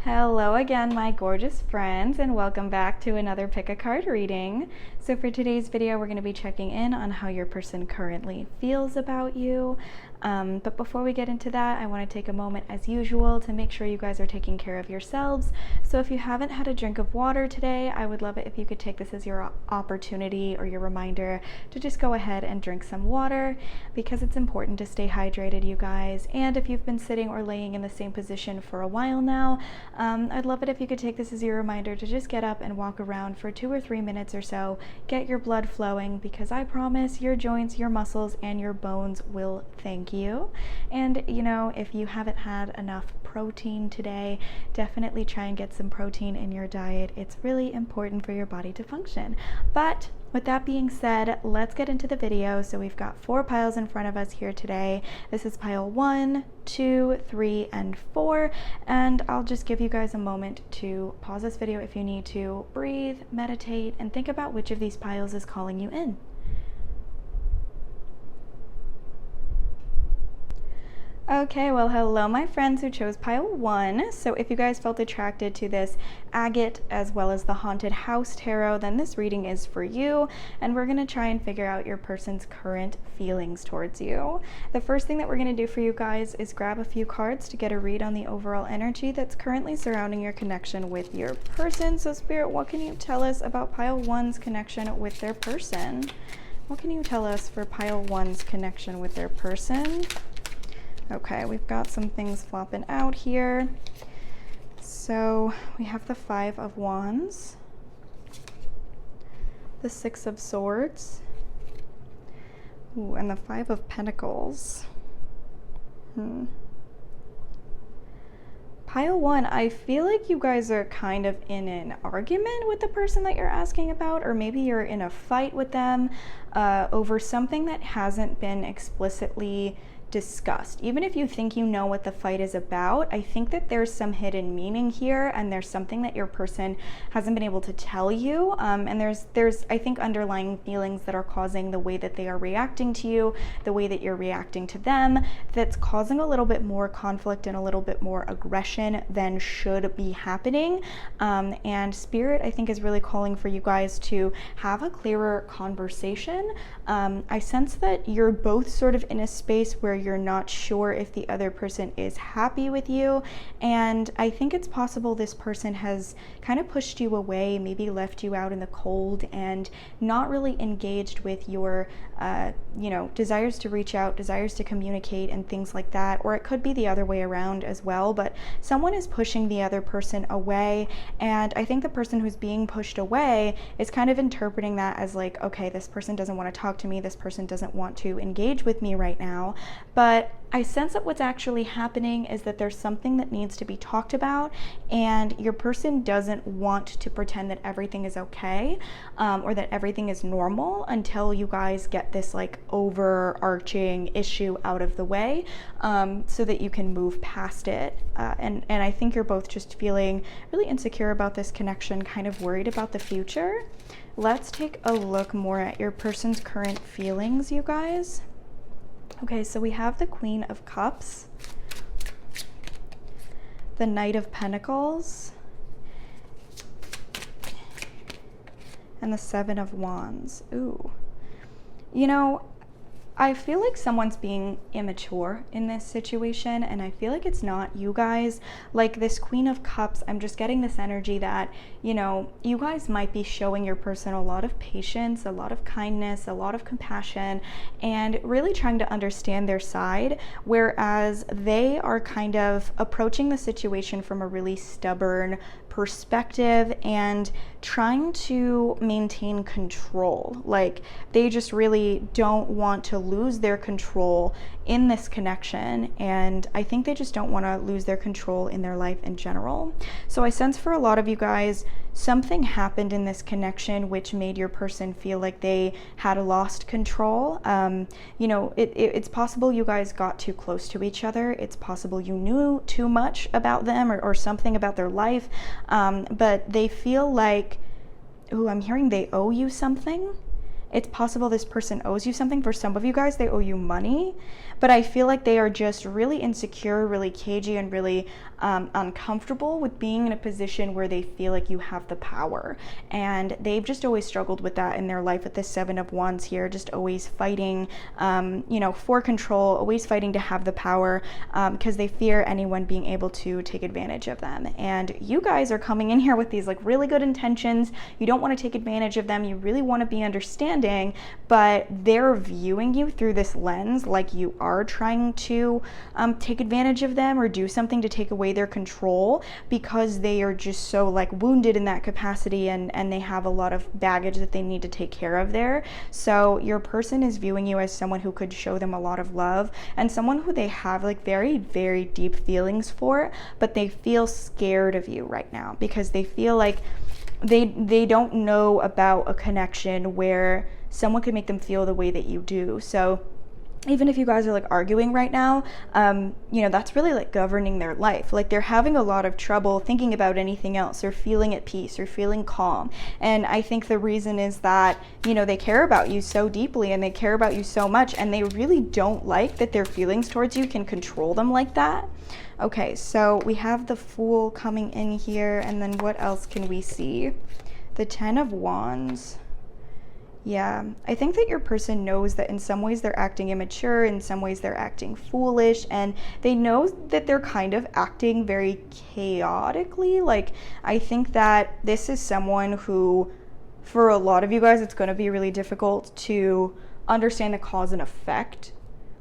Hello again, my gorgeous friends, and welcome back to another pick a card reading. So for today's video, we're going to be checking in on how your person currently feels about you. But before we get into that, I want to take a moment as usual to make sure you guys are taking care of yourselves. So if you haven't had a drink of water today, I would love it if you could take this as your opportunity or your reminder to just go ahead and drink some water, because it's important to stay hydrated, you guys. And if you've been sitting or laying in the same position for a while now, I'd love it if you could take this as your reminder to just get up and walk around for 2 or 3 minutes or so, get your blood flowing, because I promise your joints, your muscles, and your bones will thank you. And you know, if you haven't had enough protein today, definitely try and get some protein in your diet. It's really important for your body to function. But with that being said, let's get into the video. So we've got 4 piles in front of us here today. This is pile 1, 2, 3, and 4. And I'll just give you guys a moment to pause this video if you need to, breathe, meditate, and think about which of these piles is calling you in. Okay, well, hello my friends who chose pile 1. So if you guys felt attracted to this agate as well as the haunted house tarot, then this reading is for you, and we're going to try and figure out your person's current feelings towards you. The first thing that we're going to do for you guys is grab a few cards to get a read on the overall energy that's currently surrounding your connection with your person. So Spirit, what can you tell us about pile 1's connection with their person? What can you tell us for pile 1's connection with their person? Okay, we've got some things flopping out here. So we have the 5 of Wands, the 6 of Swords, ooh, and the 5 of Pentacles. Pile 1, I feel like you guys are kind of in an argument with the person that you're asking about, or maybe you're in a fight with them over something that hasn't been explicitly discussed. Even if you think you know what the fight is about, I think that there's some hidden meaning here, and there's something that your person hasn't been able to tell you, and there's I think underlying feelings that are causing the way that they are reacting to you, the way that you're reacting to them, that's causing a little bit more conflict and a little bit more aggression than should be happening. And Spirit, I think, is really calling for you guys to have a clearer conversation. I sense that you're both sort of in a space where you're not sure if the other person is happy with you, and I think it's possible this person has kind of pushed you away, maybe left you out in the cold, and not really engaged with your desires to reach out, desires to communicate, and things like that. Or it could be the other way around as well, but someone is pushing the other person away, and I think the person who's being pushed away is kind of interpreting that as like, okay, this person doesn't want to talk to me, this person doesn't want to engage with me right now. But I sense that what's actually happening is that there's something that needs to be talked about, and your person doesn't want to pretend that everything is okay, or that everything is normal until you guys get this like overarching issue out of the way, so that you can move past it. And I think you're both just feeling really insecure about this connection, kind of worried about the future. Let's take a look more at your person's current feelings, you guys. Okay, so we have the Queen of Cups, the Knight of Pentacles, and the 7 of Wands. Ooh. You know, I feel like someone's being immature in this situation, and I feel like it's not you guys. Like this Queen of Cups, I'm just getting this energy that, you know, you guys might be showing your person a lot of patience, a lot of kindness, a lot of compassion, and really trying to understand their side, whereas they are kind of approaching the situation from a really stubborn perspective and trying to maintain control. Like they just really don't want to lose their control in this connection, and I think they just don't want to lose their control in their life in general. So I sense for a lot of you guys, something happened in this connection which made your person feel like they had lost control. You know, it's possible you guys got too close to each other. It's possible you knew too much about them or something about their life, but they feel like, ooh, I'm hearing they owe you something. It's possible this person owes you something. For some of you guys, they owe you money, but I feel like they are just really insecure, really cagey, and really uncomfortable with being in a position where they feel like you have the power. And they've just always struggled with that in their life with the Seven of Wands here, just always fighting, for control, always fighting to have the power, because they fear anyone being able to take advantage of them. And you guys are coming in here with these like really good intentions. You don't want to take advantage of them. You really want to be understanding, but they're viewing you through this lens like you are trying to take advantage of them or do something to take away their control, because they are just so like wounded in that capacity, and they have a lot of baggage that they need to take care of there. So your person is viewing you as someone who could show them a lot of love, and someone who they have like very, very deep feelings for, but they feel scared of you right now because they feel like they don't know about a connection where someone could make them feel the way that you do. So even if you guys are like arguing right now, that's really like governing their life. Like they're having a lot of trouble thinking about anything else or feeling at peace or feeling calm. And I think the reason is that, they care about you so deeply and they care about you so much, and they really don't like that their feelings towards you can control them like that. Okay, so we have the Fool coming in here, and then what else can we see? The Ten of Wands. Yeah, I think that your person knows that in some ways they're acting immature, in some ways they're acting foolish, and they know that they're kind of acting very chaotically. Like, I think that this is someone who, for a lot of you guys, it's going to be really difficult to understand the cause and effect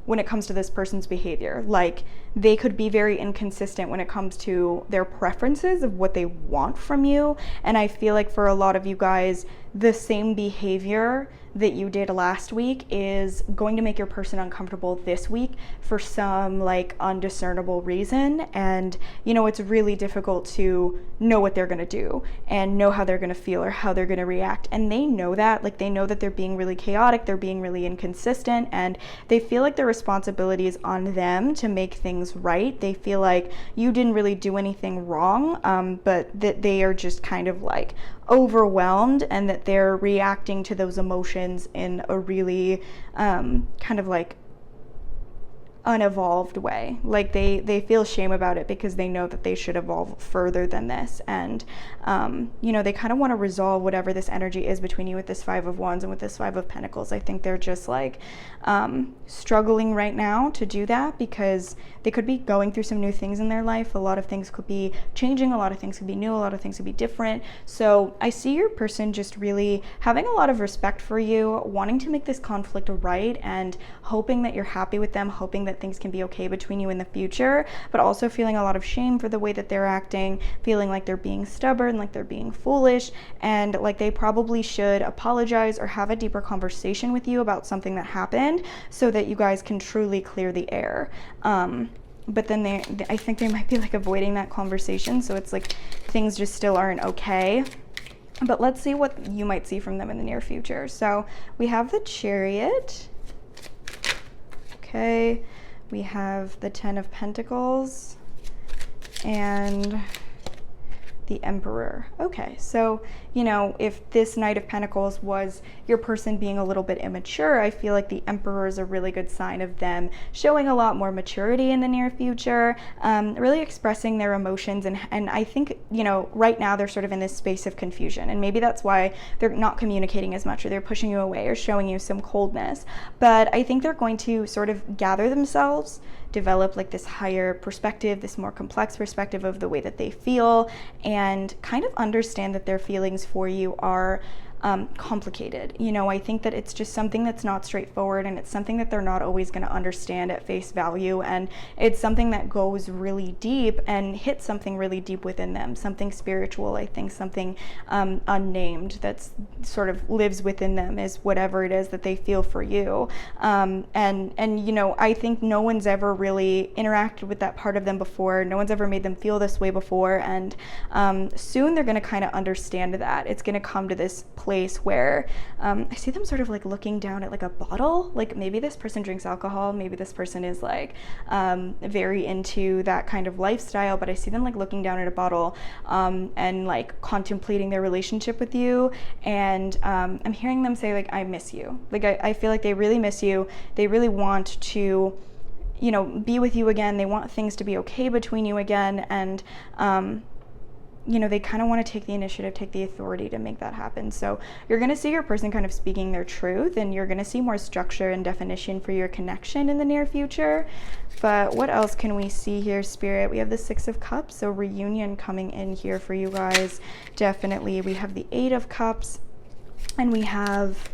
when it comes to this person's behavior. Like, they could be very inconsistent when it comes to their preferences of what they want from you. And I feel like for a lot of you guys, the same behavior that you did last week is going to make your person uncomfortable this week for some like undiscernible reason. And it's really difficult to know what they're going to do and know how they're going to feel or how they're going to react. And they know that, like, they know that they're being really chaotic, they're being really inconsistent, and they feel like the responsibility is on them to make things right. They feel like you didn't really do anything wrong, but that they are just kind of like overwhelmed, and that they're reacting to those emotions in a really kind of like unevolved way. Like they feel shame about it because they know that they should evolve further than this. And they kind of want to resolve whatever this energy is between you with this Five of Wands and with this Five of Pentacles. I think they're just like struggling right now to do that because they could be going through some new things in their life. A lot of things could be changing, a lot of things could be new, a lot of things could be different. So I see your person just really having a lot of respect for you, wanting to make this conflict right, and hoping that you're happy with them, hoping that things can be okay between you in the future, but also feeling a lot of shame for the way that they're acting, feeling like they're being stubborn, like they're being foolish, and like they probably should apologize or have a deeper conversation with you about something that happened so that you guys can truly clear the air. But then I think they might be like avoiding that conversation, so it's like things just still aren't okay. But let's see what you might see from them in the near future. So we have the Chariot. Okay, we have the Ten of Pentacles and the Emperor. Okay, so if this Knight of Pentacles was your person being a little bit immature, I feel like the Emperor is a really good sign of them showing a lot more maturity in the near future, really expressing their emotions. And I think, right now they're sort of in this space of confusion, and maybe that's why they're not communicating as much, or they're pushing you away or showing you some coldness. But I think they're going to sort of gather themselves, develop like this higher perspective, this more complex perspective of the way that they feel, and kind of understand that their feelings for you are complicated. I think that it's just something that's not straightforward, and it's something that they're not always going to understand at face value, and it's something that goes really deep and hits something really deep within them, something spiritual. I think something unnamed that's sort of lives within them is whatever it is that they feel for you. And I think no one's ever really interacted with that part of them before. No one's ever made them feel this way before, and soon they're going to kind of understand that. It's going to come to this place place where I see them sort of like looking down at like a bottle. Like maybe this person drinks alcohol, maybe this person is like very into that kind of lifestyle, but I see them like looking down at a bottle and like contemplating their relationship with you. And I'm hearing them say like, I miss you. Like I feel like they really miss you. They really want to, you know, be with you again. They want things to be okay between you again. And you know, they kind of want to take the initiative, take the authority to make that happen. So you're going to see your person kind of speaking their truth, and you're going to see more structure and definition for your connection in the near future. But what else can we see here, Spirit? We have the Six of Cups, so reunion coming in here for you guys. Definitely. We have the Eight of Cups, and we have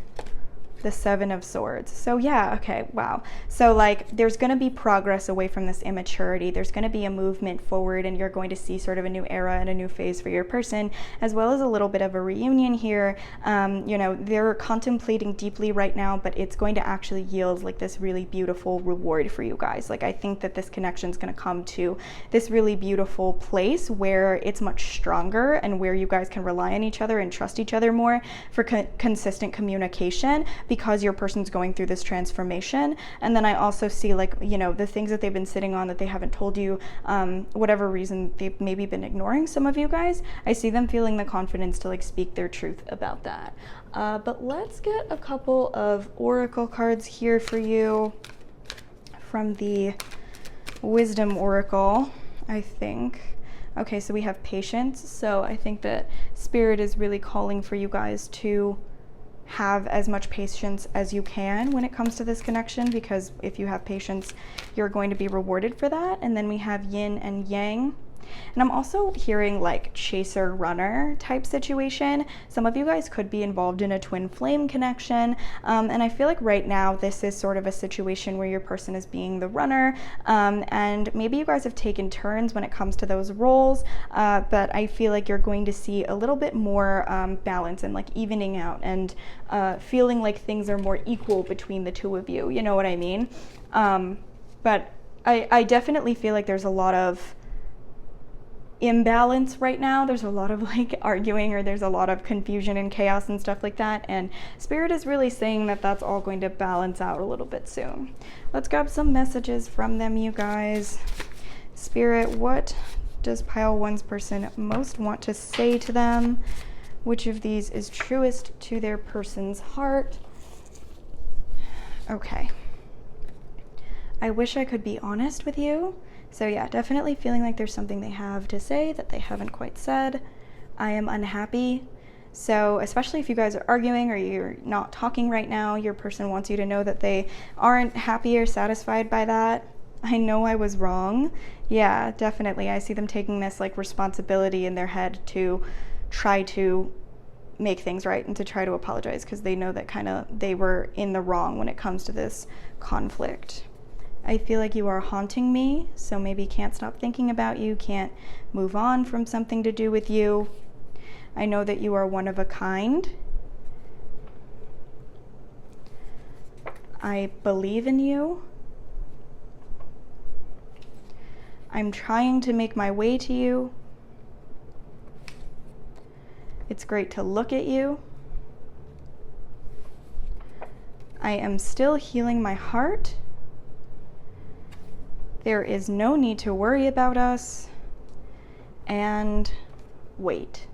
the Seven of Swords. So yeah, okay, wow. So like there's going to be progress away from this immaturity. There's going to be a movement forward, and you're going to see sort of a new era and a new phase for your person, as well as a little bit of a reunion here. You know, they're contemplating deeply right now, but it's going to actually yield like this really beautiful reward for you guys. Like I think that this connection is going to come to this really beautiful place where it's much stronger, and where you guys can rely on each other and trust each other more for consistent communication, because your person's going through this transformation. And then I also see like, you know, the things that they've been sitting on that they haven't told you, whatever reason they've maybe been ignoring some of you guys, I see them feeling the confidence to like speak their truth about that. But let's get a couple of oracle cards here for you from the Wisdom Oracle, I think. Okay, so we have patience. So I think that Spirit is really calling for you guys to have as much patience as you can when it comes to this connection, because if you have patience, you're going to be rewarded for that. And then we have yin and yang. And I'm also hearing like chaser runner type situation. Some of you guys could be involved in a twin flame connection. And I feel like right now this is sort of a situation where your person is being the runner. And maybe you guys have taken turns when it comes to those roles. But I feel like you're going to see a little bit more balance and like evening out, and feeling like things are more equal between the two of you. You know what I mean? But I definitely feel like there's a lot of imbalance right now. There's a lot of like arguing, or there's a lot of confusion and chaos and stuff like that, and Spirit is really saying that that's all going to balance out a little bit soon. Let's grab some messages from them, you guys. Spirit, what does pile one's person most want to say to them? Which of these is truest to their person's heart? Okay. I wish I could be honest with you. So yeah, definitely feeling like there's something they have to say that they haven't quite said. I am unhappy. So especially if you guys are arguing or you're not talking right now, your person wants you to know that they aren't happy or satisfied by that. I know I was wrong. Yeah, definitely. I see them taking this like responsibility in their head to try to make things right and to try to apologize, because they know that kind of they were in the wrong when it comes to this conflict. I feel like you are haunting me, so maybe can't stop thinking about you, can't move on from something to do with you. I know that you are one of a kind. I believe in you. I'm trying to make my way to you. It's great to look at you. I am still healing my heart. There is no need to worry about us, and wait.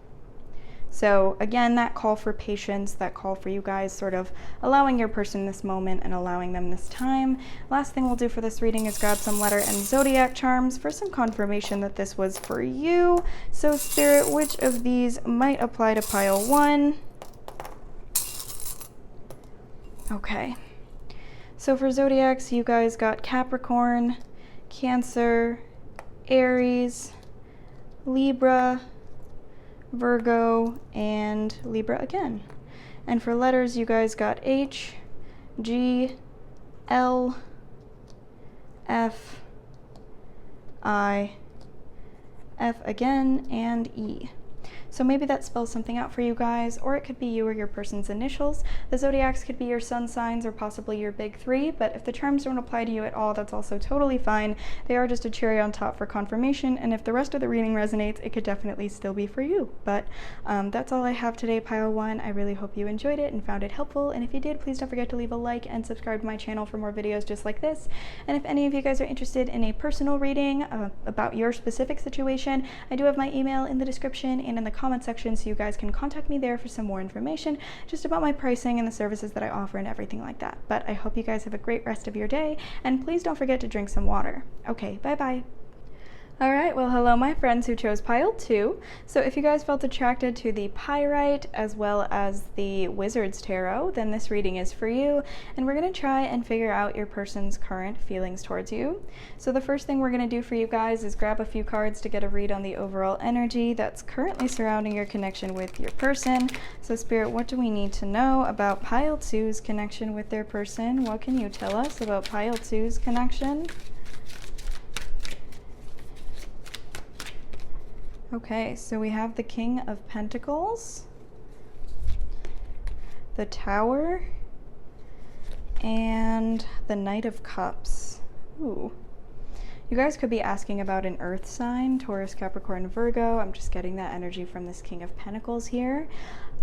So again, that call for patience, that call for you guys sort of allowing your person this moment and allowing them this time. Last thing we'll do for this reading is grab some letter and zodiac charms for some confirmation that this was for you. So Spirit, which of these might apply to pile one? Okay. So for zodiacs, you guys got Capricorn, Cancer, Aries, Libra, Virgo, and Libra again. And for letters, you guys got H, G, L, F, I, F again, and E. So maybe that spells something out for you guys, or it could be you or your person's initials. The zodiacs could be your sun signs or possibly your big three, but if the charms don't apply to you at all, that's also totally fine. They are just a cherry on top for confirmation, and if the rest of the reading resonates, it could definitely still be for you. But that's all I have today, Pile 1. I really hope you enjoyed it and found it helpful, and if you did, please don't forget to leave a like and subscribe to my channel for more videos just like this. And if any of you guys are interested in a personal reading about your specific situation, I do have my email in the description and in the comment section, so you guys can contact me there for some more information just about my pricing and the services that I offer and everything like that. But I hope you guys have a great rest of your day, and please don't forget to drink some water. Okay, bye-bye. Alright, well hello my friends who chose pile 2. So if you guys felt attracted to the Pyrite as well as the Wizard's Tarot, then this reading is for you, and we're going to try and figure out your person's current feelings towards you. So the first thing we're going to do for you guys is grab a few cards to get a read on the overall energy that's currently surrounding your connection with your person. So Spirit, what do we need to know about pile 2's connection with their person? What can you tell us about pile 2's connection? Okay, so we have the King of Pentacles, the Tower, and the Knight of Cups. Ooh. You guys could be asking about an earth sign, Taurus, Capricorn, Virgo. I'm just getting that energy from this King of Pentacles here.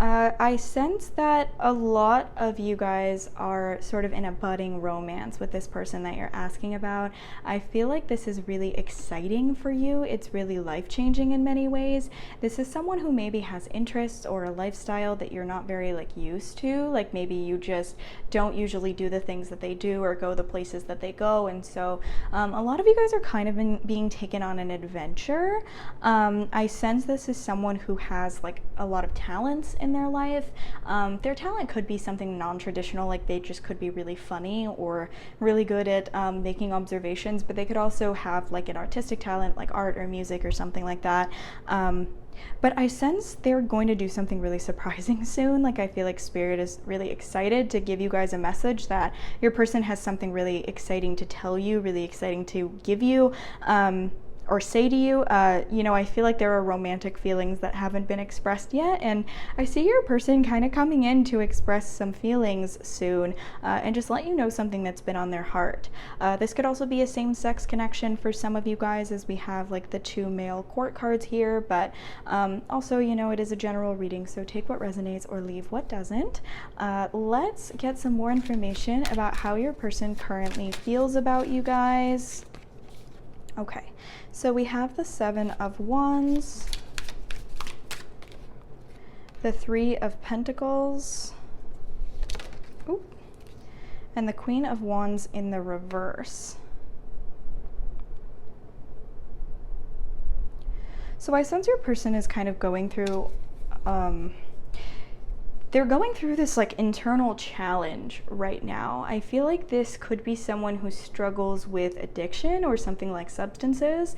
I sense that a lot of you guys are sort of in a budding romance with this person that you're asking about. I feel like this is really exciting for you. It's really life-changing in many ways. This is someone who maybe has interests or a lifestyle that you're not very used to. Like maybe you just don't usually do the things that they do or go the places that they go. And so a lot of you guys are kind of being taken on an adventure. I sense this is someone who has a lot of talents in their life. Their talent could be something non-traditional, like they just could be really funny or really good at making observations, but they could also have an artistic talent like art or music or something like that. But I sense they're going to do something really surprising soon. I feel like Spirit is really excited to give you guys a message that your person has something really exciting to tell you, really exciting to give you. Or say to you. I feel like there are romantic feelings that haven't been expressed yet, and I see your person kind of coming in to express some feelings soon and just let you know something that's been on their heart. This could also be a same-sex connection for some of you guys, as we have the 2 male court cards here, but also, it is a general reading, so take what resonates or leave what doesn't. Let's get some more information about how your person currently feels about you guys. Okay, so we have the 7 of Wands, the 3 of Pentacles, and the Queen of Wands in the reverse. So I sense your person is kind of going through they're going through this internal challenge right now. I feel like this could be someone who struggles with addiction or something like substances,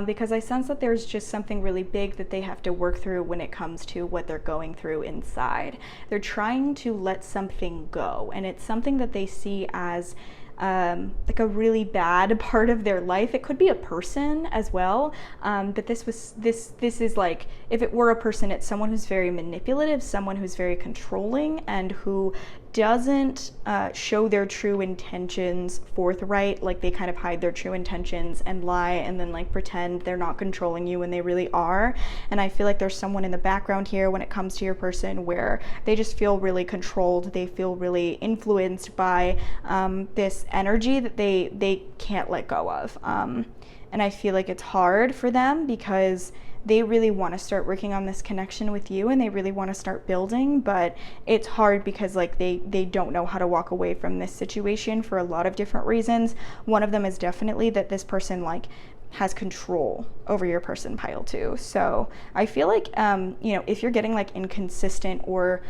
because I sense that there's just something really big that they have to work through when it comes to what they're going through inside. They're trying to let something go, and it's something that they see as a really bad part of their life. It could be a person as well, but this is if it were a person, it's someone who's very manipulative, someone who's very controlling, and who doesn't show their true intentions forthright. They kind of hide their true intentions and lie and then pretend they're not controlling you when they really are. And I feel like there's someone in the background here when it comes to your person where they just feel really controlled. They feel really influenced by this energy that they can't let go of. And I feel like it's hard for them because they really want to start working on this connection with you, and they really want to start building, but it's hard because they don't know how to walk away from this situation for a lot of different reasons. One of them is definitely that this person has control over your person, pile 2. So I feel like if you're getting inconsistent or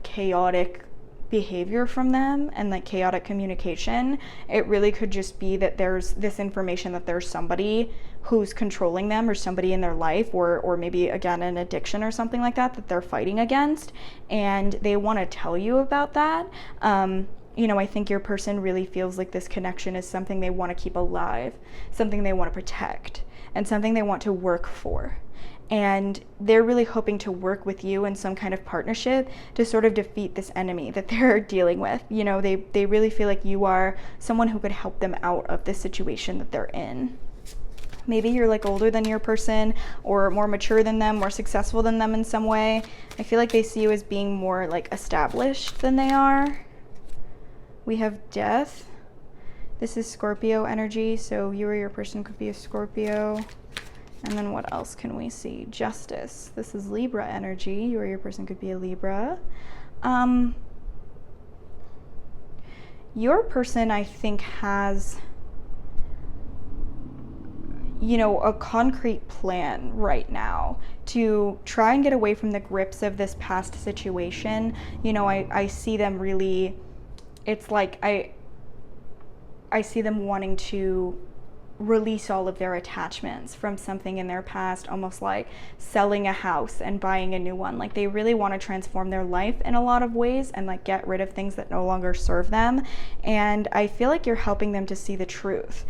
chaotic behavior from them and chaotic communication, it really could just be that there's this information that there's somebody who's controlling them, or somebody in their life, or maybe again an addiction or something like that they're fighting against, and they want to tell you about that. I think your person really feels like this connection is something they want to keep alive, something they want to protect, and something they want to work for. and they're really hoping to work with you in some kind of partnership to sort of defeat this enemy that they're dealing with. You know, they really feel like you are someone who could help them out of this situation that they're in. Maybe you're like older than your person, or more mature than them, more successful than them in some way. I feel like they see you as being more like established than they are. We have death. This is Scorpio energy, so you or your person could be a Scorpio. And then what else can we see? Justice. This is Libra energy. You or your person could be a Libra. Your person, I think, has, you know, a concrete plan right now to try and get away from the grips of this past situation. You know, I see them really, it's like I see them wanting to release all of their attachments from something in their past, almost like selling a house and buying a new one. Like they really want to transform their life in a lot of ways and like get rid of things that no longer serve them. And I feel like you're helping them to see the truth,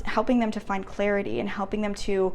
helping them to find clarity, and helping them to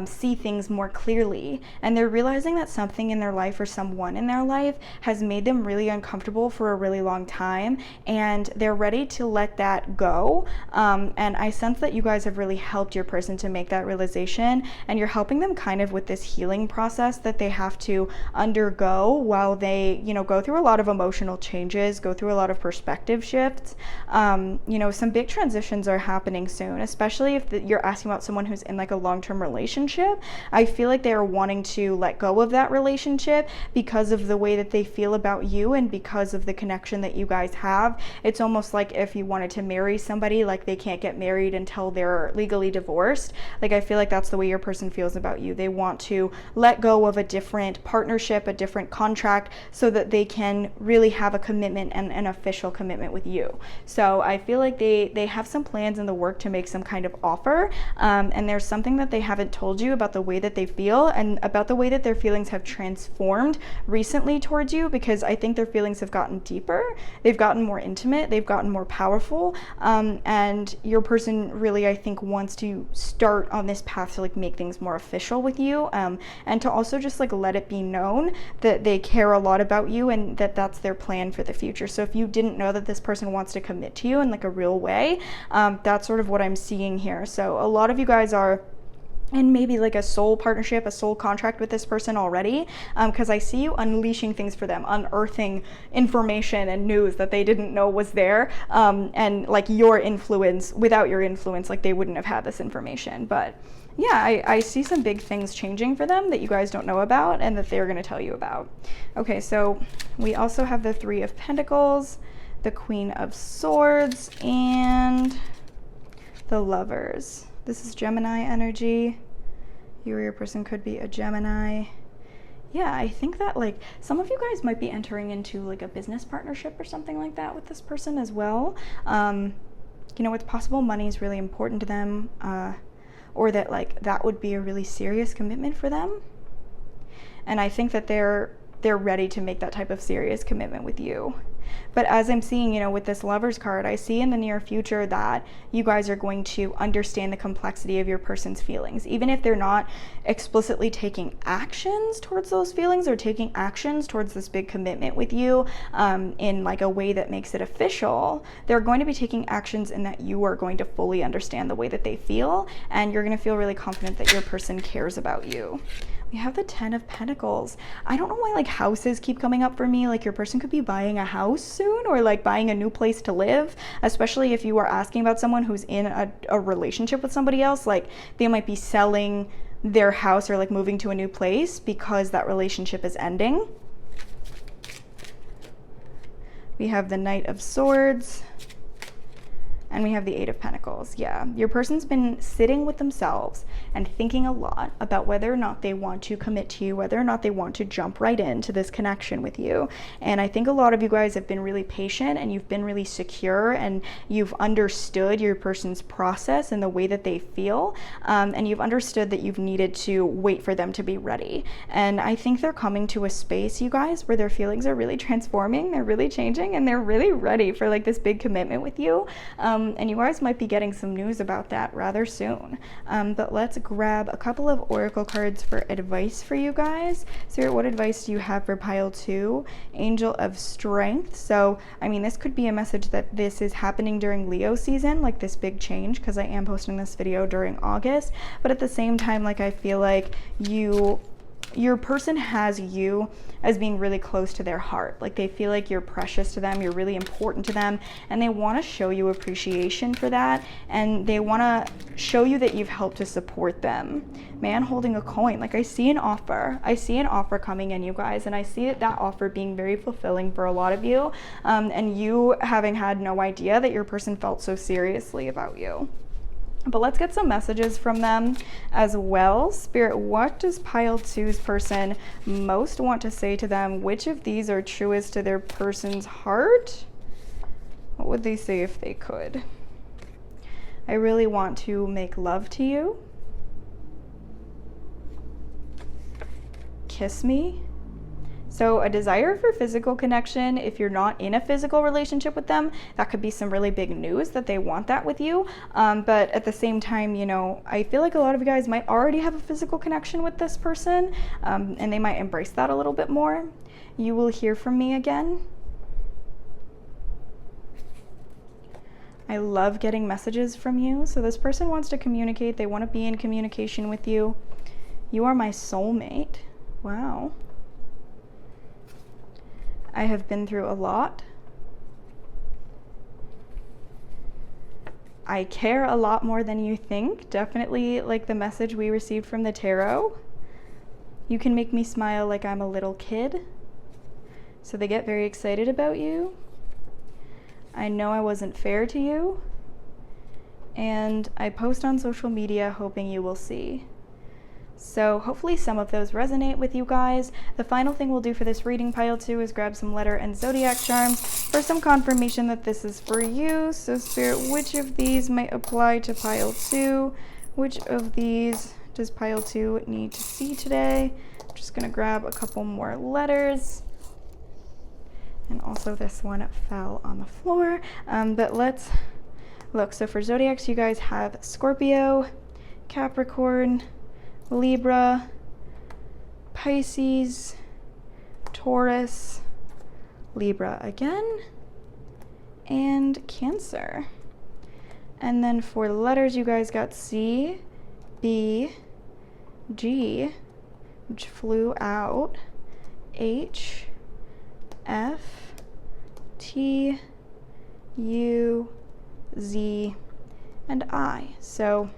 see things more clearly. And they're realizing that something in their life or someone in their life has made them really uncomfortable for a really long time, and they're ready to let that go. And I sense that you guys have really helped your person to make that realization, and you're helping them kind of with this healing process that they have to undergo while they, you know, go through a lot of emotional changes, go through a lot of perspective shifts. You know, some big transitions are happening soon, especially if you're asking about someone who's in like a long-term relationship. I feel like they are wanting to let go of that relationship because of the way that they feel about you and because of the connection that you guys have. It's almost like if you wanted to marry somebody, like they can't get married until they're legally divorced. Like I feel like that's the way your person feels about you. They want to let go of a different partnership, a different contract, so that they can really have a commitment and an official commitment with you. So I feel like they have some plans in the work to make some kind of offer, and there's something that they haven't told you about the way that they feel and about the way that their feelings have transformed recently towards you, because I think their feelings have gotten deeper, they've gotten more intimate, they've gotten more powerful, and your person really, I think, wants to start on this path to like make things more official with you, and to also just like let it be known that they care a lot about you and that that's their plan for the future. So if you didn't know that this person wants to commit to you in like a real way, that's sort of what I'm seeing here. So a lot of you guys are in maybe like a soul partnership, a soul contract with this person already, because I see you unleashing things for them, unearthing information and news that they didn't know was there, and like your influence, without your influence, like they wouldn't have had this information. But yeah, I see some big things changing for them that you guys don't know about and that they're going to tell you about. Okay, so we also have the Three of Pentacles, the Queen of Swords, and the Lovers. This is Gemini energy. You or your person could be a Gemini. Yeah, I think that like some of you guys might be entering into like a business partnership or something like that with this person as well. You know, it's possible money is really important to them, or that like that would be a really serious commitment for them. And I think that they're ready to make that type of serious commitment with you. But as I'm seeing, you know, with this Lovers card, I see in the near future that you guys are going to understand the complexity of your person's feelings. Even if they're not explicitly taking actions towards those feelings or taking actions towards this big commitment with you in like a way that makes it official, they're going to be taking actions in that you are going to fully understand the way that they feel, and you're going to feel really confident that your person cares about you. We have the Ten of Pentacles. I don't know why like houses keep coming up for me. Like your person could be buying a house soon, or like buying a new place to live, especially if you are asking about someone who's in a relationship with somebody else. Like they might be selling their house or like moving to a new place because that relationship is ending. We have the Knight of Swords. And we have the Eight of Pentacles. Yeah, your person's been sitting with themselves and thinking a lot about whether or not they want to commit to you, whether or not they want to jump right into this connection with you. And I think a lot of you guys have been really patient, and you've been really secure, and you've understood your person's process and the way that they feel, and you've understood that you've needed to wait for them to be ready. And I think they're coming to a space, you guys, where their feelings are really transforming, they're really changing, and they're really ready for like this big commitment with you. And you guys might be getting some news about that rather soon. But let's grab a couple of oracle cards for advice for you guys. Spirit, what advice do you have for pile 2? Angel of Strength. So, I mean, this could be a message that this is happening during Leo season, like this big change, because I am posting this video during August. But at the same time, like, I feel like your person has you as being really close to their heart. Like, they feel like you're precious to them, you're really important to them, and they want to show you appreciation for that, and they want to show you that you've helped to support them. Man holding a coin, like, I see an offer coming in, you guys, and I see that offer being very fulfilling for a lot of you, and you having had no idea that your person felt so seriously about you. But let's get some messages from them as well. Spirit, what does pile 2's person most want to say to them? Which of these are truest to their person's heart? What would they say if they could? I really want to make love to you. Kiss me. So a desire for physical connection, if you're not in a physical relationship with them, that could be some really big news that they want that with you. But at the same time, you know, I feel like a lot of you guys might already have a physical connection with this person, and they might embrace that a little bit more. You will hear from me again. I love getting messages from you. So this person wants to communicate. They want to be in communication with you. You are my soulmate. Wow. I have been through a lot. I care a lot more than you think. Definitely like the message we received from the tarot. You can make me smile like I'm a little kid. So they get very excited about you. I know I wasn't fair to you. And I post on social media hoping you will see. So hopefully some of those resonate with you guys. The final thing we'll do for this reading, pile 2, is grab some letter and zodiac charms for some confirmation that this is for you. So Spirit, which of these might apply to pile 2? Which of these does pile 2 need to see today? I'm just gonna grab a couple more letters. And also this one fell on the floor. But let's look. So for zodiacs, you guys have Scorpio, Capricorn, Libra, Pisces, Taurus, Libra again, and Cancer. And then for letters, you guys got C, B, G, which flew out, H, F, T, U, Z, and I. So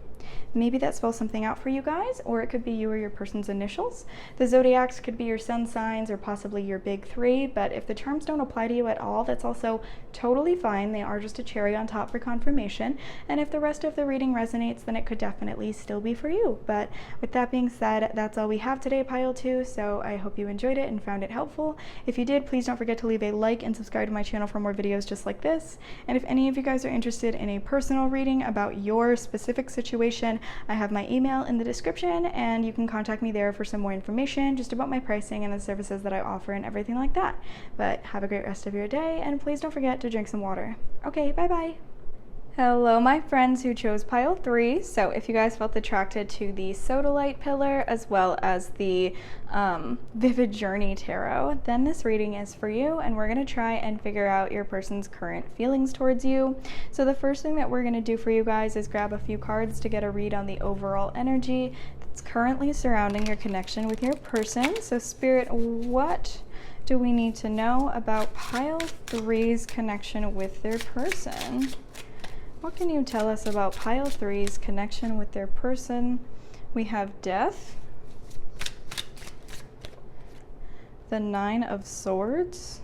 maybe that spells something out for you guys, or it could be you or your person's initials. The zodiacs could be your sun signs or possibly your big 3, but if the charms don't apply to you at all, that's also totally fine. They are just a cherry on top for confirmation. And if the rest of the reading resonates, then it could definitely still be for you. But with that being said, that's all we have today, pile 2. So I hope you enjoyed it and found it helpful. If you did, please don't forget to leave a like and subscribe to my channel for more videos just like this. And if any of you guys are interested in a personal reading about your specific situation, I have my email in the description, and you can contact me there for some more information just about my pricing and the services that I offer and everything like that. But have a great rest of your day, and please don't forget to drink some water. Okay, bye-bye. Hello, my friends who chose pile 3. So if you guys felt attracted to the Sodalite pillar as well as the Vivid Journey Tarot, then this reading is for you, and we're going to try and figure out your person's current feelings towards you. So the first thing that we're going to do for you guys is grab a few cards to get a read on the overall energy that's currently surrounding your connection with your person. So Spirit, what do we need to know about pile 3's connection with their person? What can you tell us about pile 3's connection with their person? We have Death, the 9 of Swords,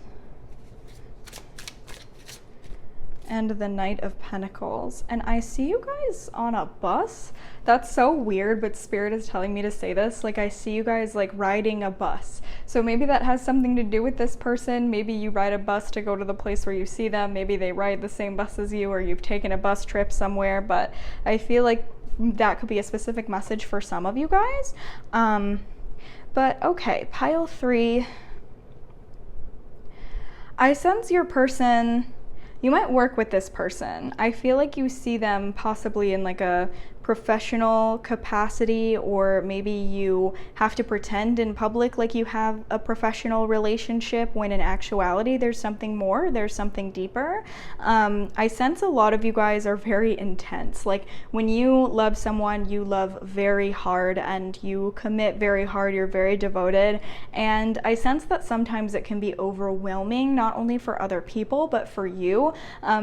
and the Knight of Pentacles. And I see you guys on a bus. That's so weird, but Spirit is telling me to say this. Like, I see you guys like riding a bus. So maybe that has something to do with this person. Maybe you ride a bus to go to the place where you see them. Maybe they ride the same bus as you, or you've taken a bus trip somewhere. But I feel like that could be a specific message for some of you guys. But okay, pile 3. I sense your person, you might work with this person. I feel like you see them possibly in like a professional capacity, or maybe you have to pretend in public like you have a professional relationship when in actuality there's something more, there's something deeper. I sense a lot of you guys are very intense. Like when you love someone, you love very hard and you commit very hard, you're very devoted. And I sense that sometimes it can be overwhelming, not only for other people, but for you,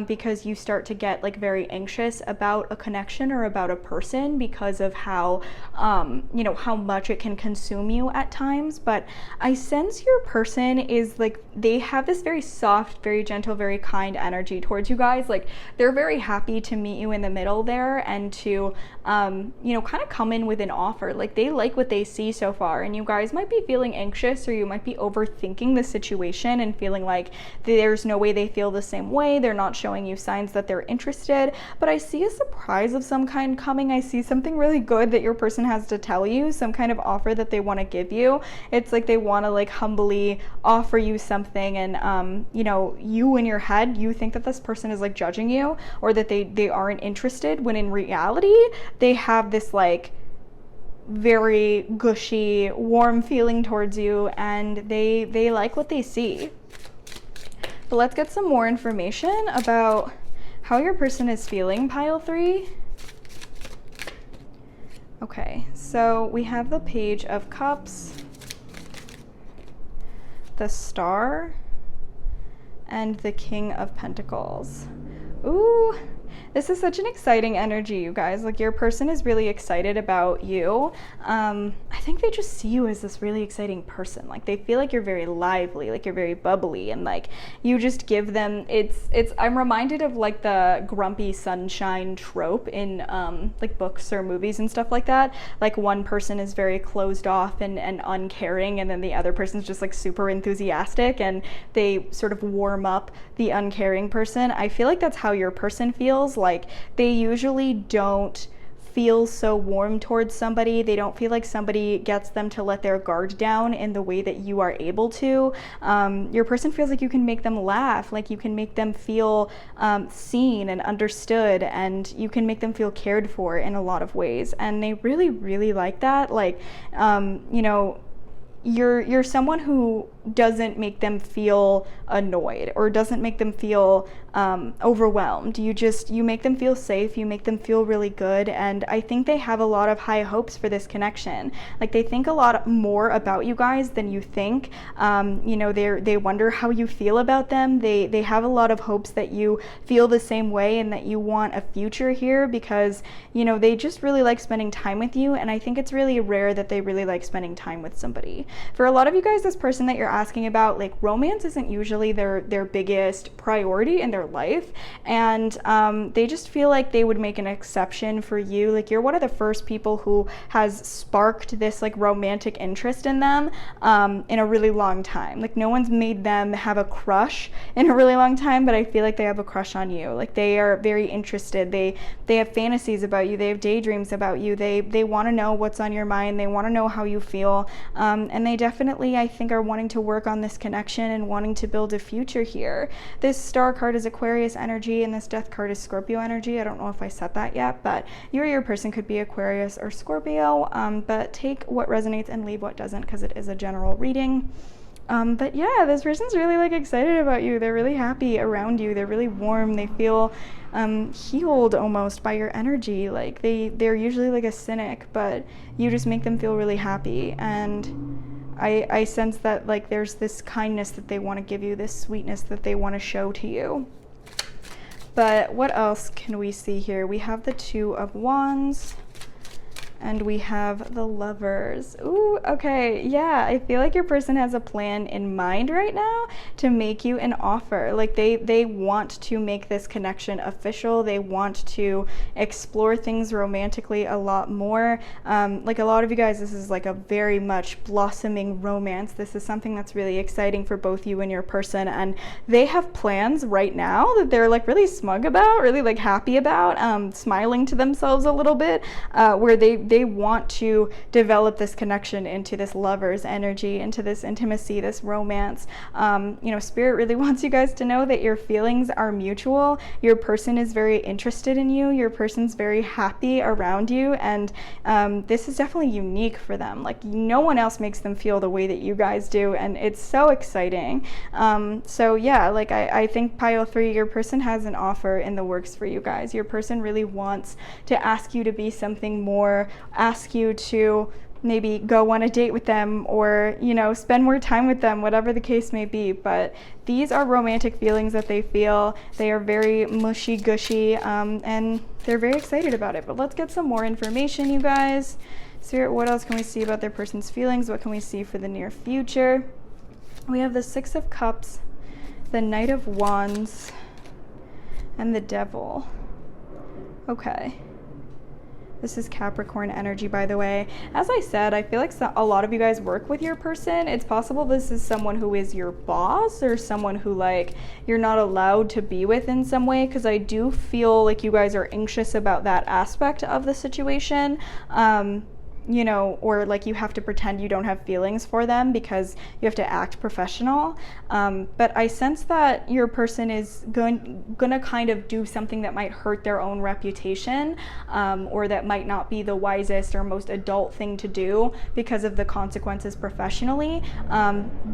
because you start to get like very anxious about a connection or about a person because of how, how much it can consume you at times. But I sense your person is like, they have this very soft, very gentle, very kind energy towards you guys. Like they're very happy to meet you in the middle there and to, kind of come in with an offer. Like they like what they see so far, and you guys might be feeling anxious, or you might be overthinking the situation and feeling like there's no way they feel the same way. They're not showing you signs that they're interested. But I see a surprise of some kind coming. I see something really good that your person has to tell you, some kind of offer that they want to give you. It's like they want to like humbly offer you something, and you in your head, you think that this person is like judging you, or that they aren't interested, when in reality they have this like very gushy, warm feeling towards you, and they like what they see. But let's get some more information about how your person is feeling, pile 3. Okay, so we have the Page of Cups, the Star, and the King of Pentacles. Ooh, this is such an exciting energy, you guys. Like your person is really excited about you. I think they just see you as this really exciting person. Like they feel like you're very lively, like you're very bubbly, and like you just give them, I'm reminded of like the grumpy sunshine trope in like books or movies and stuff like that. Like one person is very closed off and uncaring, and then the other person's just like super enthusiastic, and they sort of warm up the uncaring person. I feel like that's how your person feels. Like they usually don't feel so warm towards somebody. They don't feel like somebody gets them to let their guard down in the way that you are able to. Your person feels like you can make them laugh, like you can make them feel seen and understood, and you can make them feel cared for in a lot of ways. And they really, really like that. Like, you're someone who doesn't make them feel annoyed or doesn't make them feel overwhelmed. You make them feel safe, you make them feel really good, and I think they have a lot of high hopes for this connection. Like they think a lot more about you guys than you think. They wonder how you feel about them. They have a lot of hopes that you feel the same way and that you want a future here, because they just really like spending time with you, and I think it's really rare that they really like spending time with somebody. For a lot of you guys, this person that you're asking about, like romance isn't usually their biggest priority in their life, and they just feel like they would make an exception for you. Like you're one of the first people who has sparked this like romantic interest in them in a really long time. Like no one's made them have a crush in a really long time, but I feel like they have a crush on you. Like they are very interested. They have fantasies about you. They have daydreams about you. They want to know what's on your mind. They want to know how you feel, and they definitely, I think, are wanting to work on this connection and wanting to build a future here. This Star card is Aquarius energy, and this Death card is Scorpio energy. I don't know if I said that yet, but you or your person could be Aquarius or Scorpio, but take what resonates and leave what doesn't, because it is a general reading. But yeah, this person's really like excited about you. They're really happy around you. They're really warm. They feel healed almost by your energy. Like they're usually like a cynic, but you just make them feel really happy. And I sense that like there's this kindness that they want to give you, this sweetness that they want to show to you. But what else can we see here? We have the Two of Wands, and we have the Lovers. Ooh, okay, yeah, I feel like your person has a plan in mind right now to make you an offer. Like they want to make this connection official. They want to explore things romantically a lot more. Like a lot of you guys, this is like a very much blossoming romance. This is something that's really exciting for both you and your person, and they have plans right now that they're like really smug about, really like happy about, smiling to themselves a little bit, where they they want to develop this connection into this lover's energy, into this intimacy, this romance. You know, Spirit really wants you guys to know that your feelings are mutual. Your person is very interested in you. Your person's very happy around you, and this is definitely unique for them. Like, no one else makes them feel the way that you guys do, and it's so exciting. So yeah, like I think pile 3, your person has an offer in the works for you guys. Your person really wants to ask you to be something more, ask you to maybe go on a date with them, or, you know, spend more time with them, whatever the case may be. But these are romantic feelings that they feel. They are very mushy gushy, and they're very excited about it. But let's get some more information, you guys. Spirit, what else can we see about their person's feelings? What can we see for the near future? We have the 6 of Cups, the Knight of Wands, and the Devil. Okay. This is Capricorn energy, by the way. As I said, I feel like a lot of you guys work with your person. It's possible this is someone who is your boss, or someone who, like, you're not allowed to be with in some way, because I do feel like you guys are anxious about that aspect of the situation. You know, or like you have to pretend you don't have feelings for them because you have to act professional. But I sense that your person is gonna kind of do something that might hurt their own reputation, or that might not be the wisest or most adult thing to do because of the consequences professionally,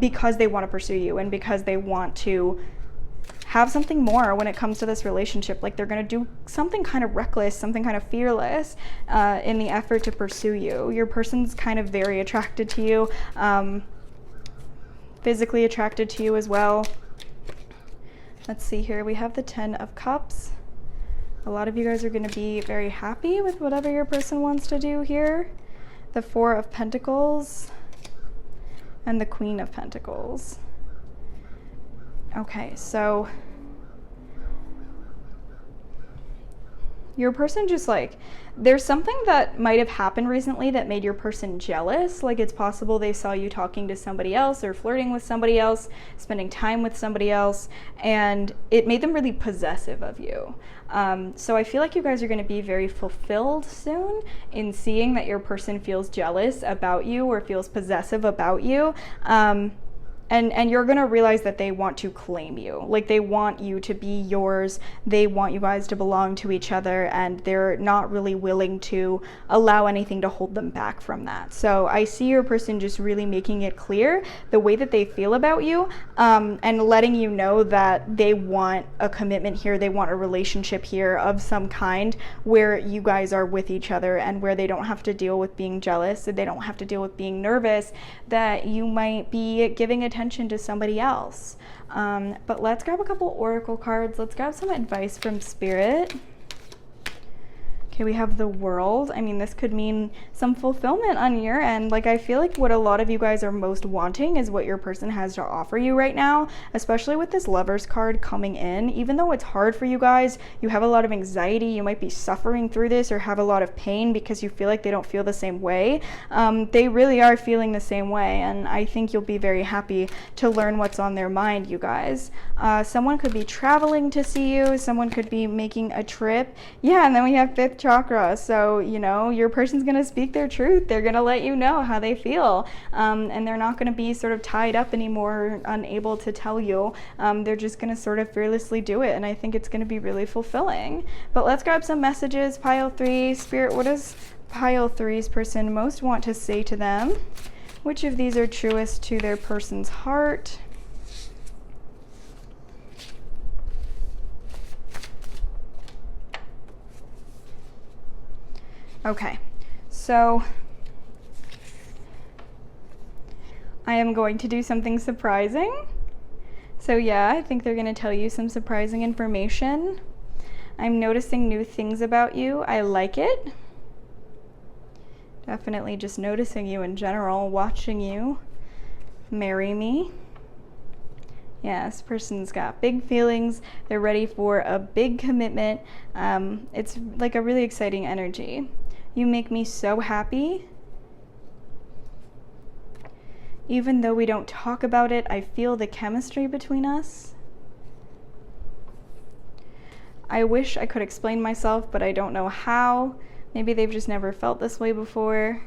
because they want to pursue you, and because they want to have something more when it comes to this relationship. Like, they're going to do something kind of reckless, something kind of fearless, in the effort to pursue you. Your person's kind of very attracted to you, physically attracted to you as well. Let's see here. We have the 10 of Cups. A lot of you guys are going to be very happy with whatever your person wants to do here. The 4 of Pentacles and the Queen of Pentacles. Okay, so your person just, like, there's something that might have happened recently that made your person jealous. Like, it's possible they saw you talking to somebody else, or flirting with somebody else, spending time with somebody else, and it made them really possessive of you. So I feel like you guys are going to be very fulfilled soon in seeing that your person feels jealous about you or feels possessive about you. And you're gonna realize that they want to claim you. Like, they want you to be yours. They want you guys to belong to each other, and they're not really willing to allow anything to hold them back from that. So I see your person just really making it clear the way that they feel about you, and letting you know that they want a commitment here. They want a relationship here of some kind where you guys are with each other, and where they don't have to deal with being jealous, and they don't have to deal with being nervous that you might be giving attention to somebody else. But let's grab a couple oracle cards. Let's grab some advice from Spirit. Okay, we have the World. I mean, this could mean some fulfillment on your end. Like, I feel like what a lot of you guys are most wanting is what your person has to offer you right now, especially with this Lovers card coming in. Even though it's hard for you guys, you have a lot of anxiety, you might be suffering through this, or have a lot of pain because you feel like they don't feel the same way. They really are feeling the same way, and I think you'll be very happy to learn what's on their mind, you guys. Someone could be traveling to see you, someone could be making a trip. Yeah, and then we have 5th chakra. So, you know, your person's going to speak their truth. They're going to let you know how they feel. And they're not going to be sort of tied up anymore, unable to tell you. They're just going to sort of fearlessly do it. And I think it's going to be really fulfilling. But let's grab some messages. Pile 3, Spirit, what does Pile 3's person most want to say to them? Which of these are truest to their person's heart? Okay, so I am going to do something surprising. So yeah, I think they're going to tell you some surprising information. I'm noticing new things about you. I like it. Definitely just noticing you in general, watching you. Marry me. Yeah, this person's got big feelings. They're ready for a big commitment. It's like a really exciting energy. You make me so happy. Even though we don't talk about it, I feel the chemistry between us. I wish I could explain myself, but I don't know how. Maybe they've just never felt this way before.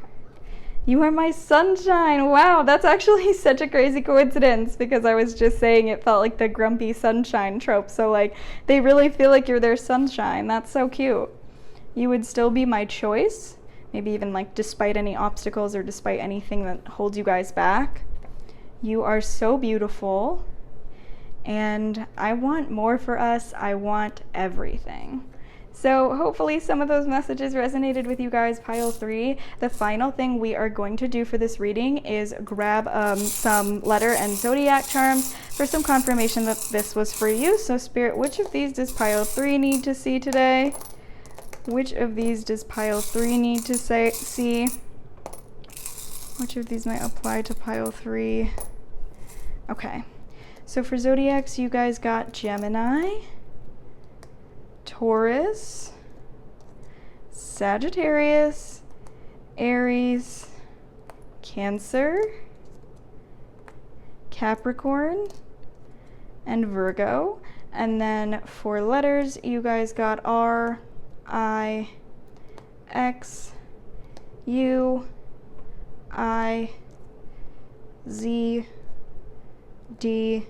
You are my sunshine. Wow, that's actually such a crazy coincidence because I was just saying it felt like the grumpy sunshine trope. So like they really feel like you're their sunshine. That's so cute. You would still be my choice. Maybe even like despite any obstacles or despite anything that holds you guys back. You are so beautiful. And I want more for us. I want everything. So hopefully some of those messages resonated with you guys, pile 3. The final thing we are going to do for this reading is grab some letter and zodiac charms for some confirmation that this was for you. So Spirit, which of these does pile 3 need to see today? Which of these does pile 3 need to see? Which of these might apply to pile 3? Okay. So for zodiacs, you guys got Gemini, Taurus, Sagittarius, Aries, Cancer, Capricorn, and Virgo. And then for letters, you guys got R, I, X, U, I, Z, D,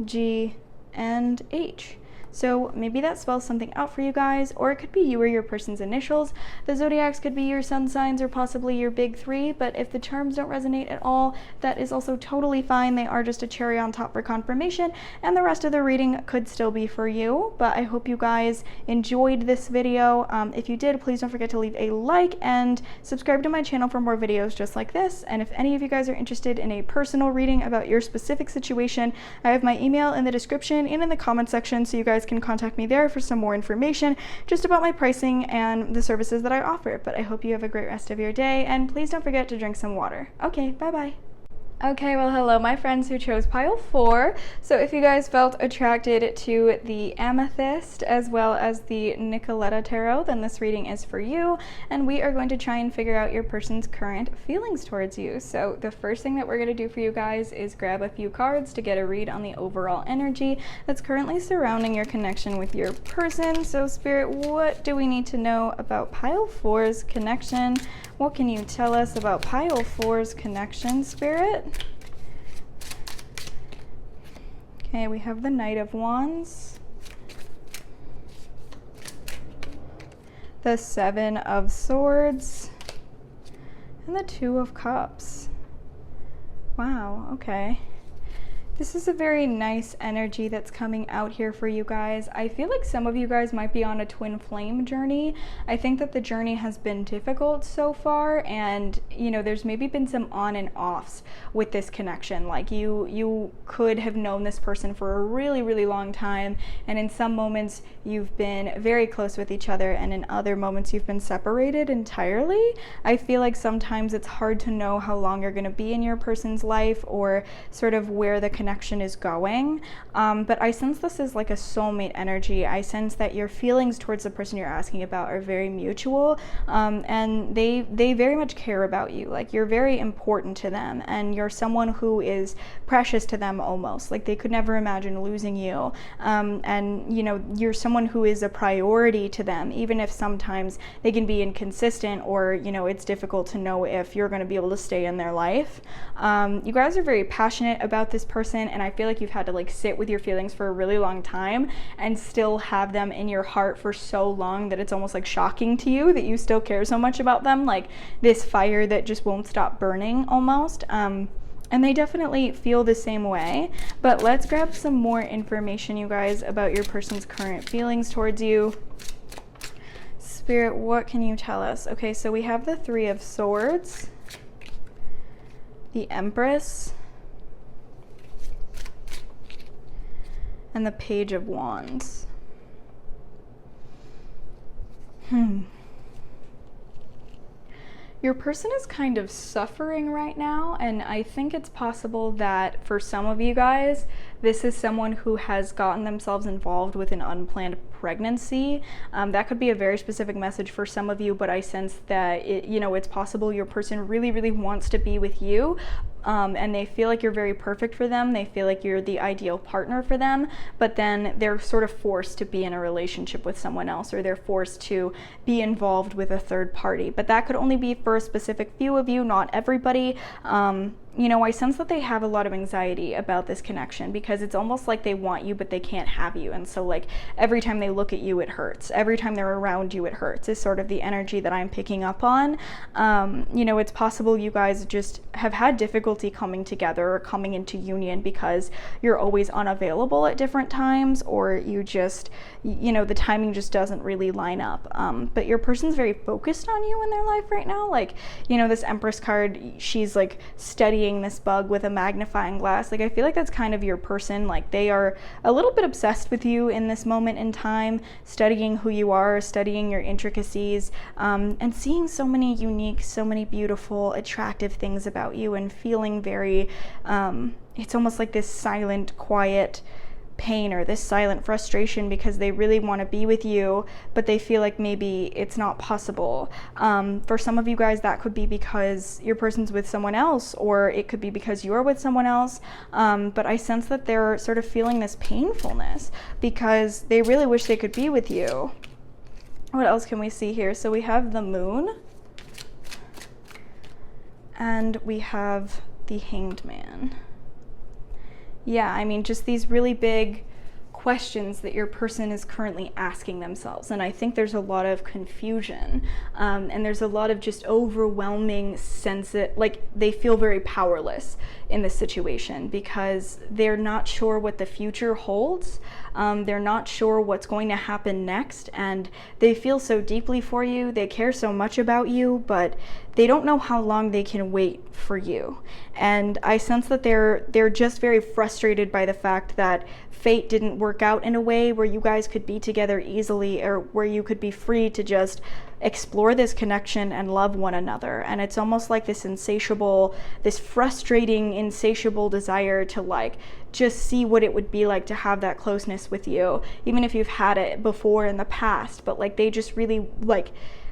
G, and H. So maybe that spells something out for you guys, or it could be you or your person's initials. The zodiacs could be your sun signs or possibly your big 3, but if the charms don't resonate at all, that is also totally fine. They are just a cherry on top for confirmation, and the rest of the reading could still be for you. But I hope you guys enjoyed this video. If you did, please don't forget to leave a like and subscribe to my channel for more videos just like this. And if any of you guys are interested in a personal reading about your specific situation, I have my email in the description and in the comment section, so you guys can contact me there for some more information just about my pricing and the services that I offer. But I hope you have a great rest of your day, and please don't forget to drink some water. Okay, bye-bye. Okay, well, hello, my friends who chose pile 4. So if you guys felt attracted to the Amethyst as well as the Nicoletta Tarot, then this reading is for you, and we are going to try and figure out your person's current feelings towards you. So the first thing that we're going to do for you guys is grab a few cards to get a read on the overall energy that's currently surrounding your connection with your person. So Spirit, what do we need to know about pile 4's connection? What can you tell us about pile 4's connection, Spirit? Okay, we have the Knight of Wands, the 7 of Swords, and the 2 of Cups. Wow, okay. This is a very nice energy that's coming out here for you guys. I feel like some of you guys might be on a twin flame journey. I think that the journey has been difficult so far, and you know, there's maybe been some on and offs with this connection. Like you could have known this person for a really, really long time, and in some moments you've been very close with each other, and in other moments you've been separated entirely. I feel like sometimes it's hard to know how long you're going to be in your person's life, or sort of where the connection is going, but I sense this is like a soulmate energy. I sense that your feelings towards the person you're asking about are very mutual, and they very much care about you. Like, you're very important to them, and you're someone who is precious to them almost. Like, they could never imagine losing you, and you know, you're someone who is a priority to them, even if sometimes they can be inconsistent, or you know, it's difficult to know if you're going to be able to stay in their life. You guys are very passionate about this person, and I feel like you've had to like sit with your feelings for a really long time and still have them in your heart for so long that it's almost like shocking to you that you still care so much about them, like this fire that just won't stop burning almost. And they definitely feel the same way. But let's grab some more information, you guys, about your person's current feelings towards you. Spirit, what can you tell us? Okay, so we have the 3 of Swords, the Empress, and the Page of Wands. Your person is kind of suffering right now, and I think it's possible that for some of you guys, this is someone who has gotten themselves involved with an unplanned pregnancy. That could be a very specific message for some of you, but I sense that it's possible your person really, really wants to be with you, and they feel like you're very perfect for them. They feel like you're the ideal partner for them, but then they're sort of forced to be in a relationship with someone else, or they're forced to be involved with a third party. But that could only be for a specific few of you, not everybody. You know, I sense that they have a lot of anxiety about this connection, because it's almost like they want you, but they can't have you. And so like every time they look at you, it hurts. Every time they're around you, it hurts, is sort of the energy that I'm picking up on. You know, it's possible you guys just have had difficulty coming together or coming into union because you're always unavailable at different times, or you just, you know, the timing just doesn't really line up. But your person's very focused on you in their life right now. Like, you know, this Empress card, she's like studying this bug with a magnifying glass. Like, I feel like that's kind of your person. Like, they are a little bit obsessed with you in this moment in time, studying who you are, studying your intricacies, and seeing so many unique, so many beautiful, attractive things about you, and feeling very, it's almost like this silent, quiet pain, or this silent frustration, because they really want to be with you, but they feel like maybe it's not possible. For some of you guys, that could be because your person's with someone else, or it could be because you're with someone else. But I sense that they're sort of feeling this painfulness because they really wish they could be with you. What else can we see here? So we have the Moon, and we have the Hanged Man. Yeah, I mean, just these really big questions that your person is currently asking themselves. And I think there's a lot of confusion, and there's a lot of just overwhelming sense that, like, they feel very powerless in this situation because they're not sure what the future holds. They're not sure what's going to happen next, and they feel so deeply for you. They care so much about you, but they don't know how long they can wait for you. And I sense that they're just very frustrated by the fact that fate didn't work out in a way where you guys could be together easily, or where you could be free to just explore this connection and love one another. And it's almost like this insatiable, this frustrating, insatiable desire to like just see what it would be like to have that closeness with you, even if you've had it before in the past. But like, they just really like,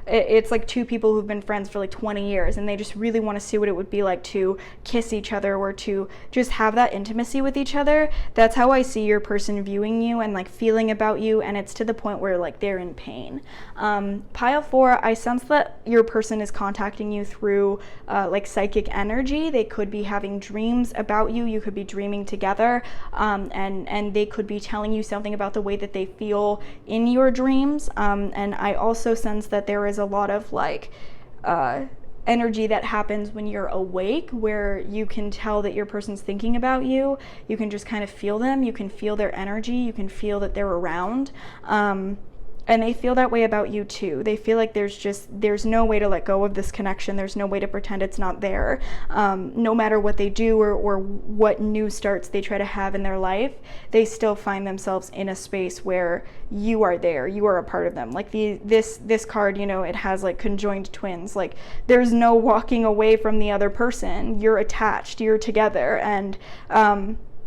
it's like two people who've been friends for like 20 years, and they just really want to see what it would be like to kiss each other, or to just have that intimacy with each other. That's how I see your person viewing you and like feeling about you, and it's to the point where like they're in pain. Pile 4, I sense that your person is contacting you through like psychic energy. They could be having dreams about you. You could be dreaming together, and they could be telling you something about the way that they feel in your dreams. And I also sense that there is a lot of like energy that happens when you're awake, where you can tell that your person's thinking about you. You can just kind of feel them. You can feel their energy. You can feel that they're around. And they feel that way about you too. They feel like there's no way to let go of this connection. There's no way to pretend it's not there. No matter what they do, or what new starts they try to have in their life, they still find themselves in a space where you are there. You are a part of them. Like this card, you know, it has like conjoined twins. Like, there's no walking away from the other person. You're attached. You're together. And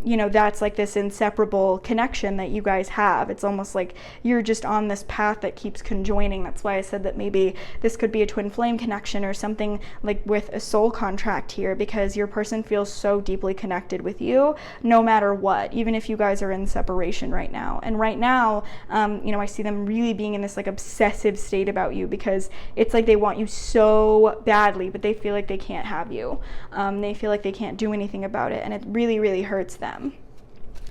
you know, that's like this inseparable connection that you guys have. It's almost like you're just on this path that keeps conjoining. That's why I said that maybe this could be a twin flame connection, or something like with a soul contract here, because your person feels so deeply connected with you no matter what, even if you guys are in separation right now. And right now, you know, I see them really being in this like obsessive state about you, because it's like they want you so badly, but they feel like they can't have you. They feel like they can't do anything about it, and it really, really hurts them.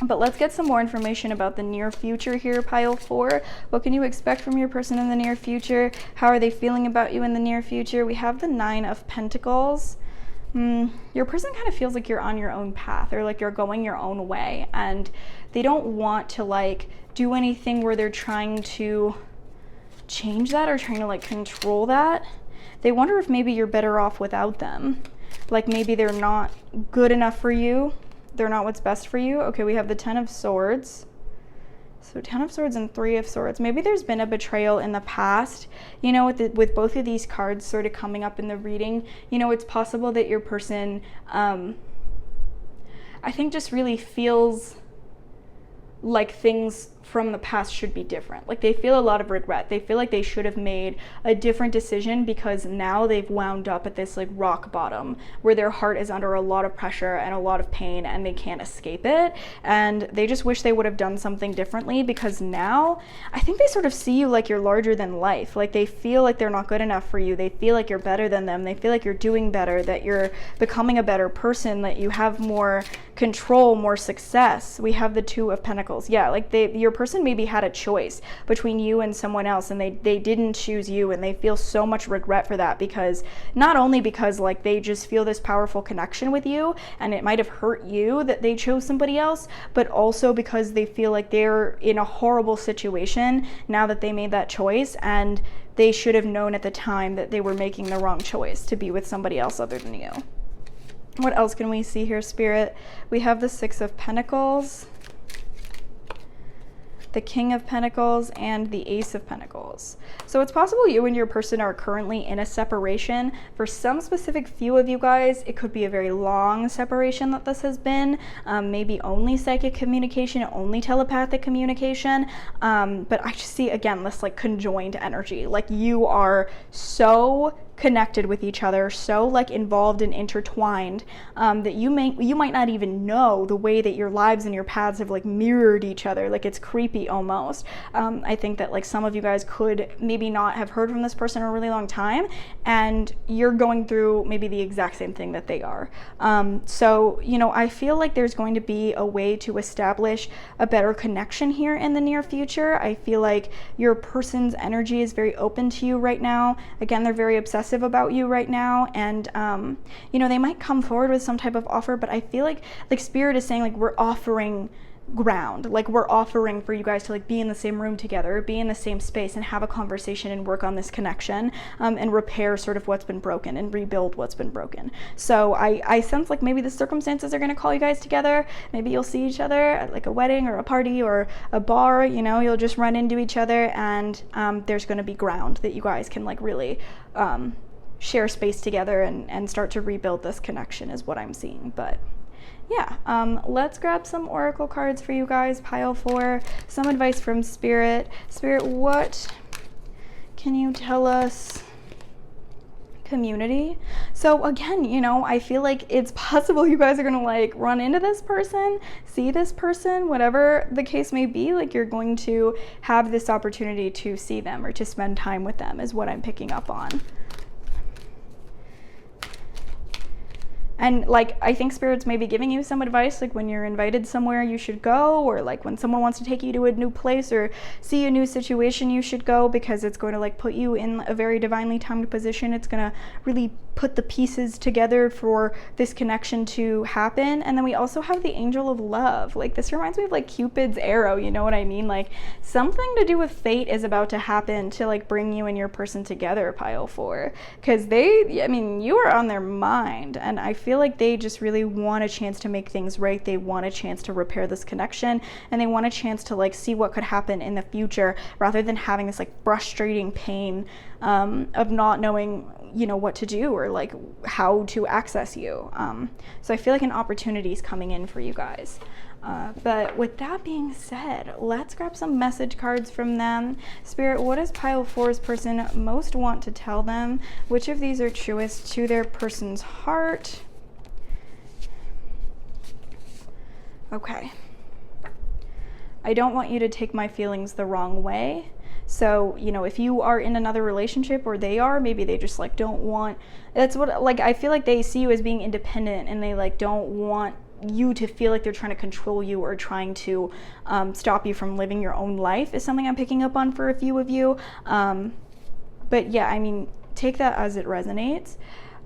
But let's get some more information about the near future here, Pile 4. What can you expect from your person in the near future? How are they feeling about you in the near future? We have the 9 of Pentacles. Your person kind of feels like you're on your own path, or like you're going your own way, and they don't want to like do anything where they're trying to change that, or trying to like control that. They wonder if maybe you're better off without them. Like, maybe they're not good enough for you. They're not what's best for you. Okay, we have the 10 of Swords. So 10 of Swords and 3 of Swords. Maybe there's been a betrayal in the past. You know, with both of these cards sort of coming up in the reading, you know, it's possible that your person, I think, just really feels like things from the past should be different. Like they feel a lot of regret. They feel like they should have made a different decision because now they've wound up at this like rock bottom where their heart is under a lot of pressure and a lot of pain and they can't escape it. And they just wish they would have done something differently, because now I think they sort of see you like you're larger than life. Like they feel like they're not good enough for you. They feel like you're better than them. They feel like you're doing better, that you're becoming a better person, that you have more control, more success. We have the Two of Pentacles. Yeah, like your person maybe had a choice between you and someone else, and they didn't choose you, and they feel so much regret for that, because not only because like they just feel this powerful connection with you and it might have hurt you that they chose somebody else, but also because they feel like they're in a horrible situation now that they made that choice, and they should have known at the time that they were making the wrong choice to be with somebody else other than you. What else can we see here, Spirit? We have the Six of Pentacles, the King of Pentacles, and the Ace of Pentacles. So it's possible you and your person are currently in a separation. For some specific few of you guys, it could be a very long separation that this has been, maybe only psychic communication, only telepathic communication. But I just see, again, this like conjoined energy. Like you are so connected with each other, so like involved and intertwined, that you might not even know the way that your lives and your paths have like mirrored each other. Like it's creepy almost. I think that like some of you guys could maybe not have heard from this person in a really long time, and you're going through maybe the exact same thing that they are. So, you know, I feel like there's going to be a way to establish a better connection here in the near future. I feel like your person's energy is very open to you right now. Again, they're very obsessive about you right now, and you know, they might come forward with some type of offer, but I feel like Spirit is saying like we're offering ground, like we're offering for you guys to like be in the same room together, be in the same space, and have a conversation and work on this connection, and repair sort of what's been broken and rebuild what's been broken. So I sense like maybe the circumstances are going to call you guys together. Maybe you'll see each other at like a wedding or a party or a bar, you know, you'll just run into each other, and there's going to be ground that you guys can like really share space together and start to rebuild this connection is what I'm seeing. But yeah, let's grab some oracle cards for you guys. Pile 4, some advice from Spirit. Spirit, what can you tell us? Community. So again, you know, I feel like it's possible you guys are gonna like run into this person, see this person, whatever the case may be. Like you're going to have this opportunity to see them or to spend time with them is what I'm picking up on. And like, I think Spirit's maybe giving you some advice, like when you're invited somewhere you should go, or like when someone wants to take you to a new place or see a new situation you should go, because it's going to like put you in a very divinely timed position. It's going to really put the pieces together for this connection to happen. And then we also have the Angel of Love. Like this reminds me of like Cupid's arrow, you know what I mean? Like something to do with fate is about to happen to like bring you and your person together, Pile 4, because I mean, you are on their mind, and I feel like they just really want a chance to make things right. They want a chance to repair this connection, and they want a chance to like see what could happen in the future, rather than having this like frustrating pain of not knowing, you know, what to do or like how to access you. So I feel like an opportunity is coming in for you guys. But with that being said, let's grab some message cards from them. Spirit, what does Pile 4's person most want to tell them? Which of these are truest to their person's heart? Okay. I don't want you to take my feelings the wrong way. So, you know, if you are in another relationship, or they are, maybe they just like don't want, that's what, like, I feel like they see you as being independent, and they like don't want you to feel like they're trying to control you or trying to stop you from living your own life, is something I'm picking up on for a few of you. But yeah, I mean, take that as it resonates.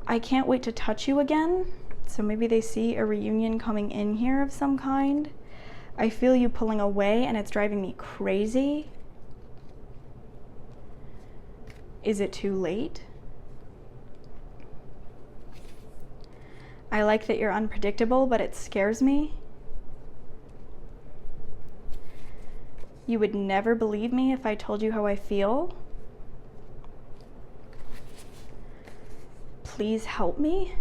I can't wait to touch you again. So maybe they see a reunion coming in here of some kind. I feel you pulling away, and it's driving me crazy. Is it too late? I like that you're unpredictable, but it scares me. You would never believe me if I told you how I feel. Please help me.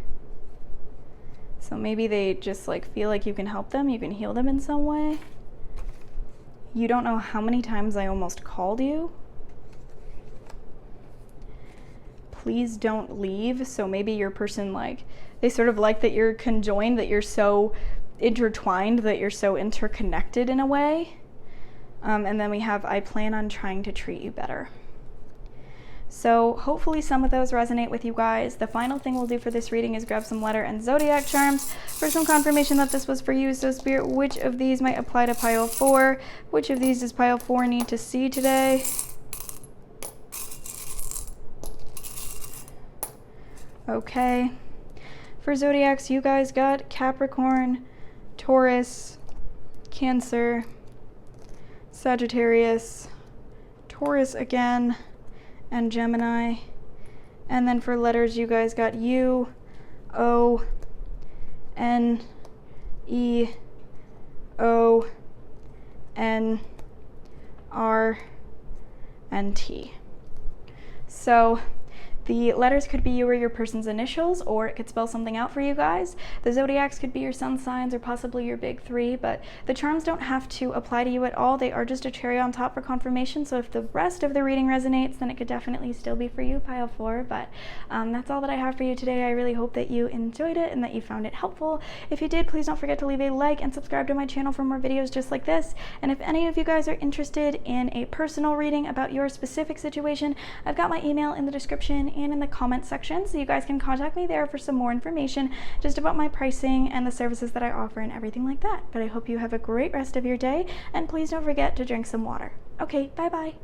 So maybe they just like feel like you can help them, you can heal them in some way. You don't know how many times I almost called you. Please don't leave. So maybe your person, like, they sort of like that you're conjoined, that you're so intertwined, that you're so interconnected in a way. And then we have, I plan on trying to treat you better. So hopefully some of those resonate with you guys. The final thing we'll do for this reading is grab some letter and zodiac charms for some confirmation that this was for you. So Spirit, which of these might apply to pile 4? Which of these does pile 4 need to see today? Okay. For zodiacs, you guys got Capricorn, Taurus, Cancer, Sagittarius, Taurus again, and Gemini. And then for letters, you guys got U, O, N, E, O, N, R, and T. So the letters could be you or your person's initials, or it could spell something out for you guys. The zodiacs could be your sun signs or possibly your big 3, but the charms don't have to apply to you at all. They are just a cherry on top for confirmation. So if the rest of the reading resonates, then it could definitely still be for you, pile 4. But that's all that I have for you today. I really hope that you enjoyed it and that you found it helpful. If you did, please don't forget to leave a like and subscribe to my channel for more videos just like this. And if any of you guys are interested in a personal reading about your specific situation, I've got my email in the description and in the comment section, so you guys can contact me there for some more information just about my pricing and the services that I offer and everything like that. But I hope you have a great rest of your day, and please don't forget to drink some water. Okay, bye bye.